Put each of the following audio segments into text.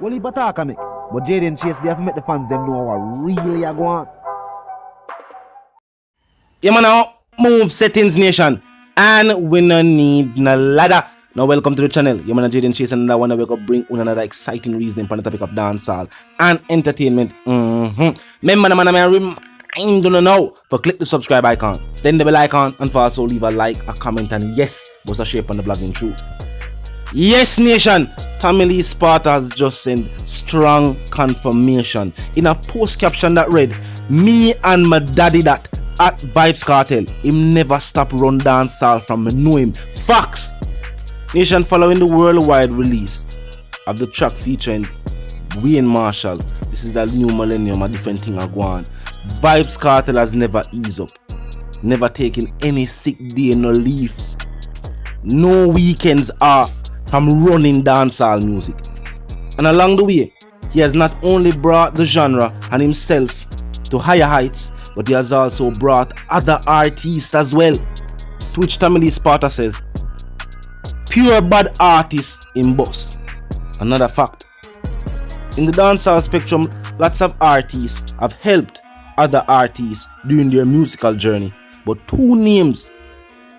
Well, he attack me. But Jayden Chase, they have to make the fans them know what really are going on. Yeah, man, now move settings nation. And we no need no ladder. Now welcome to the channel. Yeah, man, Jayden Chase, and I want to bring another exciting reasoning on the topic of dancehall and entertainment. Remember, man, I remind you now for click the subscribe icon, then the bell icon, and for also leave a like, a comment, and yes, was a shape on the blogging truth. Yes, nation, family Sparta has just sent strong confirmation in a post caption that read, "Me and my daddy that at Vybz Kartel, him never stop run dancehall from me know him." Facts. Nation, following the worldwide release of the track featuring Wayne Marshall, this is a new millennium, a different thing I go on. Vybz Kartel has never eased up, never taken any sick day, no leave, no weekends off from running dancehall music. And along the way, he has not only brought the genre and himself to higher heights, but he has also brought other artists as well. To which family Sparta says, "Pure bad artists in boss." Another fact. In the dancehall spectrum, lots of artists have helped other artists during their musical journey, but two names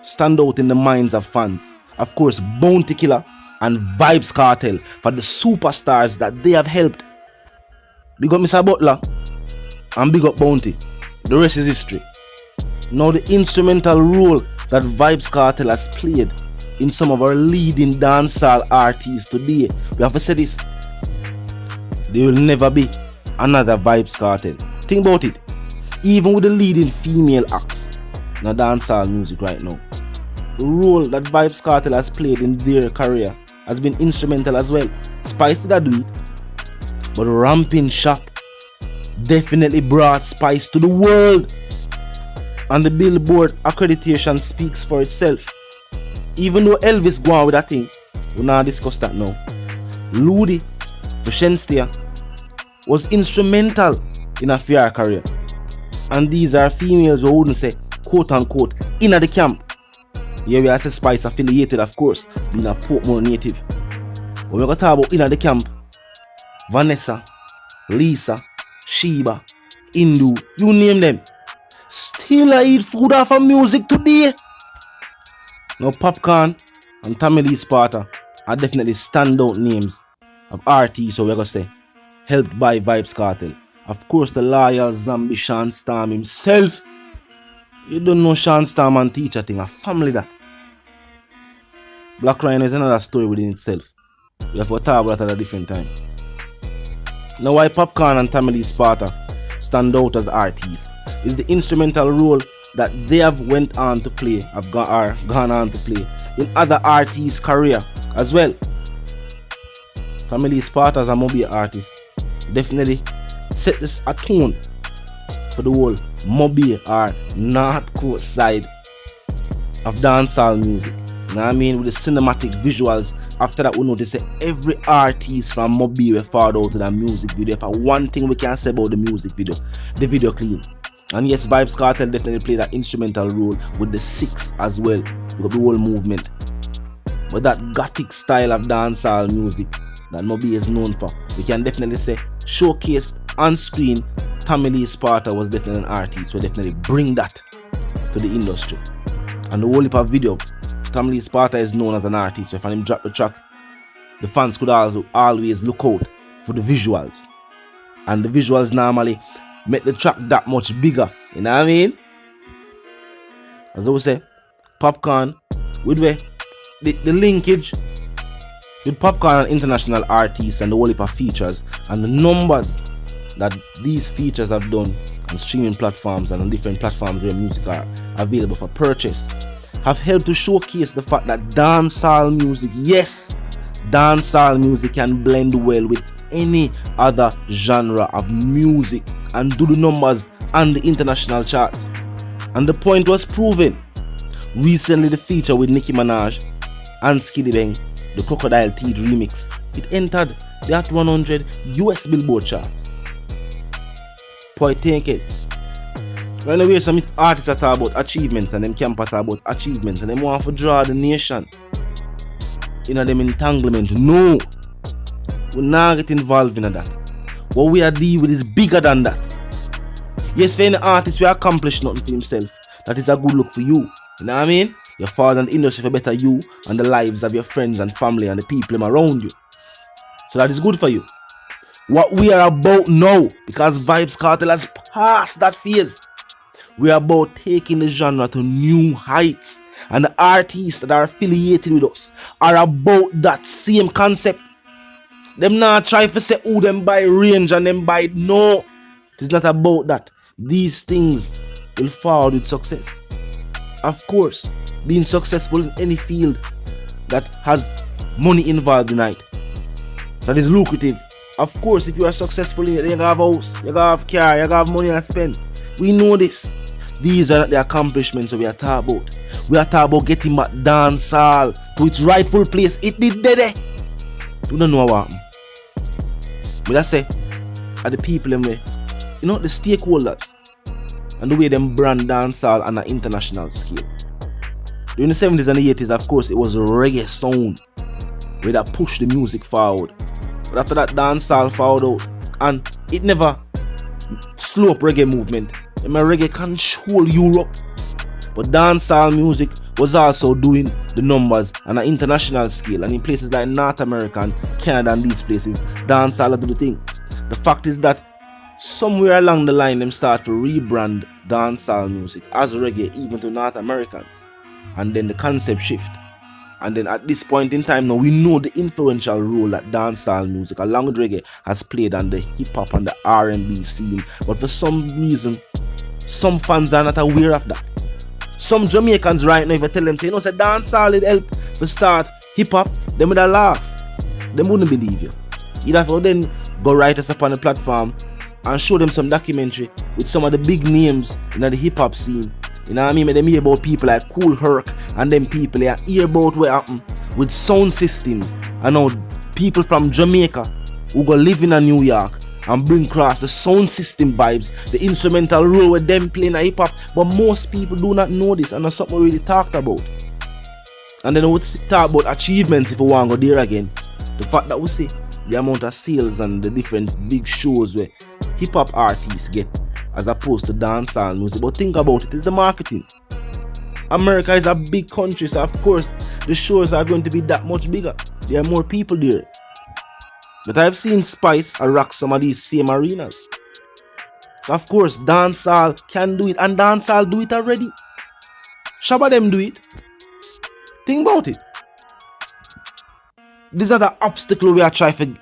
stand out in the minds of fans. Of course, Bounty Killer and Vybz Kartel for the superstars that they have helped. Big up Mr. Butler and big up Bounty. The rest is history. Now the instrumental role that Vybz Kartel has played in some of our leading dancehall artists today, we have to say this: there will never be another Vybz Kartel. Think about it. Even with the leading female acts in dancehall music right now, the role that Vybz Kartel has played in their career has been instrumental as well. Spice did do it, but Ramping Shop definitely brought Spice to the world, and the Billboard accreditation speaks for itself. Even though Elvis go on with that thing, we not discuss that now. Ludi for Shenstein was instrumental in a fair career, and these are females who wouldn't say quote unquote in the camp. Yeah, we are say Spice affiliated, of course, being a Portmore native. When we got to talk about in the camp, Vanessa, Lisa, Sheba, Indu, you name them, still I eat food off of music today. Now Popcorn and Tamale Sparta are definitely standout names of artists, so we're gonna say, helped by Vybz Kartel. Of course, the loyal zombie Sean Storm himself. You don't know Sean Storm and teacher thing, a family that. Black Rhino is another story within itself. We have to talk about that at a different time. Now why Popcorn and Tamale Sparta stand out as artists is the instrumental role that they have went on to play, have gone on to play in other artists' career as well. Tamale Sparta as a mobile artist definitely set this a tone for the whole mobile or north coast side of dancehall music. You know what I mean? With the cinematic visuals. After that, we notice that every artist from Mobile will fall out to the music video. But one thing we can say about the music video, the video clean. And yes, Vybz Kartel definitely played that instrumental role with the Six as well, with the whole movement. But that gothic style of dancehall music that Mobile is known for, we can definitely say showcased on screen. Tamale Sparta was definitely an artist who definitely bring that to the industry. And the whole heap of video, Tamale Sparta is known as an artist, so if him drop the track, the fans could also always look out for the visuals. And the visuals normally make the track that much bigger, you know what I mean? As I would say, Popcorn, with the linkage with Popcorn and international artists and the whole heap of features and the numbers that these features have done on streaming platforms and on different platforms where music are available for purchase, have helped to showcase the fact that dancehall music, yes, dancehall music can blend well with any other genre of music and do the numbers on the international charts. And the point was proven. Recently, the feature with Nicki Minaj and Skilly Bang, the Crocodile Teeth remix, it entered the Hot 100 US Billboard charts. Point take it. Right away, some artists are talking about achievements and them camp talk about achievements and them want to draw the nation in a them entanglement. No. We not get involved in that. What we are dealing with is bigger than that. Yes, for any artist we accomplish nothing for himself, that is a good look for you. You know what I mean? You're far in the industry for better you and the lives of your friends and family and the people around you. So that is good for you. What we are about now, because Vybz Kartel has passed that phase, we are about taking the genre to new heights. And the artists that are affiliated with us are about that same concept. Them not try to say who them buy range and them buy. No, it's not about that. These things will forward with success. Of course, being successful in any field that has money involved in it, that is lucrative. Of course, if you are successful in it, you have a house, you have car, you have money to spend. We know this. These are not the accomplishments that we are talking about. We are talking about getting back dancehall to its rightful place. It did there. We don't know what happened. But I say, are the people them way, you know, the stakeholders and the way them brand dancehall on an international scale. During the 70s and the 80s, of course, it was a reggae sound where that pushed the music forward. But after that, dancehall followed out, and it never slowed reggae movement. And reggae control Europe, but dancehall music was also doing the numbers on an international scale, and in places like North America and Canada and these places, dancehall do the thing. The fact is that somewhere along the line, them start to rebrand dancehall music as reggae even to North Americans, and then the concept shift. And then at this point in time now, we know the influential role that dancehall music along with reggae has played on the hip-hop and the R&B scene. But for some reason, some fans are not aware of that. Some Jamaicans right now, if I tell them, say, you know, say dancehall did help to start hip-hop, them would laugh. Them wouldn't believe you. You'd have to then go right us up on the platform and show them some documentary with some of the big names in the hip-hop scene. You know what I mean? Make them hear about people like Cool Herc and them people here, hear about what happened with sound systems. I know people from Jamaica who go live in New York and bring across the sound system vibes, the instrumental role with them playing hip hop. But most people do not know this, and that's something we really talked about. And then we talk about achievements if we want to go there again. The fact that we see the amount of sales and the different big shows where hip hop artists get as opposed to dancehall music. But think about it, it's the marketing. America is a big country, so of course the shows are going to be that much bigger. There are more people there. But I've seen Spice rock some of these same arenas. So of course dancehall can do it, and dancehall do it already. Shabba them do it. Think about it. This is not an obstacle we are trying to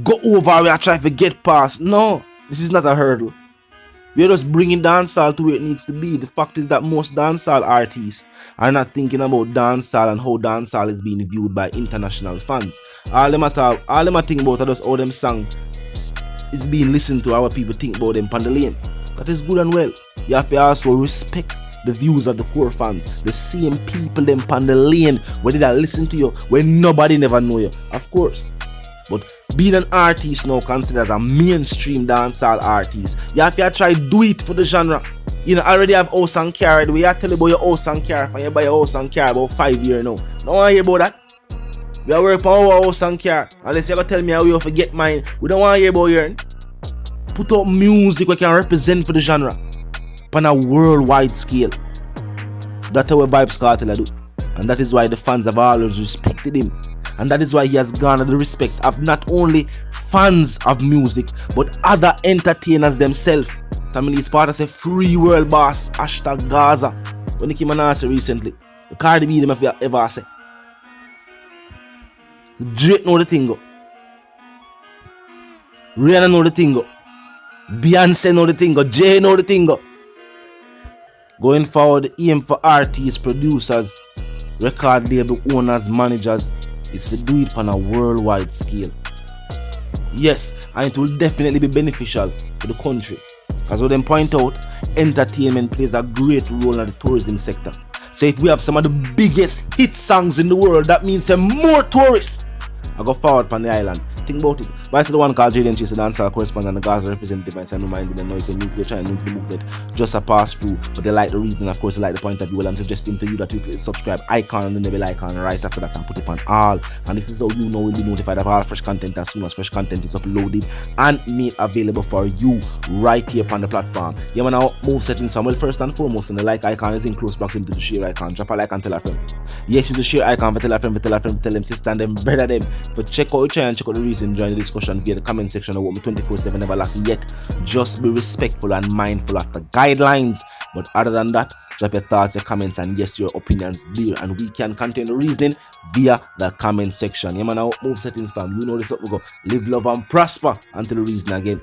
go over, we are trying to get past. No, this is not a hurdle. We are just bringing dancehall to where it needs to be. The fact is that most dancehall artists are not thinking about dancehall and how dancehall is being viewed by international fans. All them think about are just how them song is being listened to, how people think about them on the lane. That is good and well. You have to also respect the views of the core fans. The same people them on the lane where they listen to you when nobody never know you. Of course. But being an artist now considered as a mainstream dancehall artist, you have to try do it for the genre. You know, already have house and car. We have to tell you about your house and car. And you buy a house and car about 5 years now. Don't want to hear about that. We are working on our house and car. Unless you're going to tell me how you forget mine. We don't want to hear about your. Put up music we can represent for the genre on a worldwide scale. That's what Vybz Kartel do. And that is why the fans have always respected him. And that is why he has garnered the respect of not only fans of music, but other entertainers themselves. Family Sparta say free world boss, hashtag Gaza. When he came on answer recently, the Cardi B them if you ever say. Drake know the thing go. Rihanna know the thing go. Beyonce know the thing go. Jay know the thing go. Going forward, the aim for artists, producers, record label owners, managers, is to do it on a worldwide scale. Yes, and it will definitely be beneficial to the country. As what them point out, entertainment plays a great role in the tourism sector. So if we have some of the biggest hit songs in the world, that means more tourists I go forward on the island. Think about it. But I see the one called Jayden Chase, the dancehall correspondent and the Gaza representative, and I'm reminding them now if you're new to the channel, new to the movement, just a pass through. But they like the reason, of course, they like the point of view. Well, I'm suggesting to you that you click the subscribe icon and then the bell icon right after that and put it on all. And this is how you know will be notified of all fresh content as soon as fresh content is uploaded and made available for you right here upon the platform. Yeah, man, now move settings from, well, first and foremost, and the like icon is in close proximity to the share icon. Drop a like and tell a friend. Yes, use the share icon for tell a friend, for tell a friend, for tell them sister and them brother them. But check out your channel and check out the reason, join the discussion via the comment section of what me 24/7 never lack yet. Just be respectful and mindful of the guidelines. But other than that, drop your thoughts, your comments, and yes, your opinions there. And we can contain the reasoning via the comment section. Yeah, man, now move settings fam. You know this up we go. Live, love, and prosper until the reason again.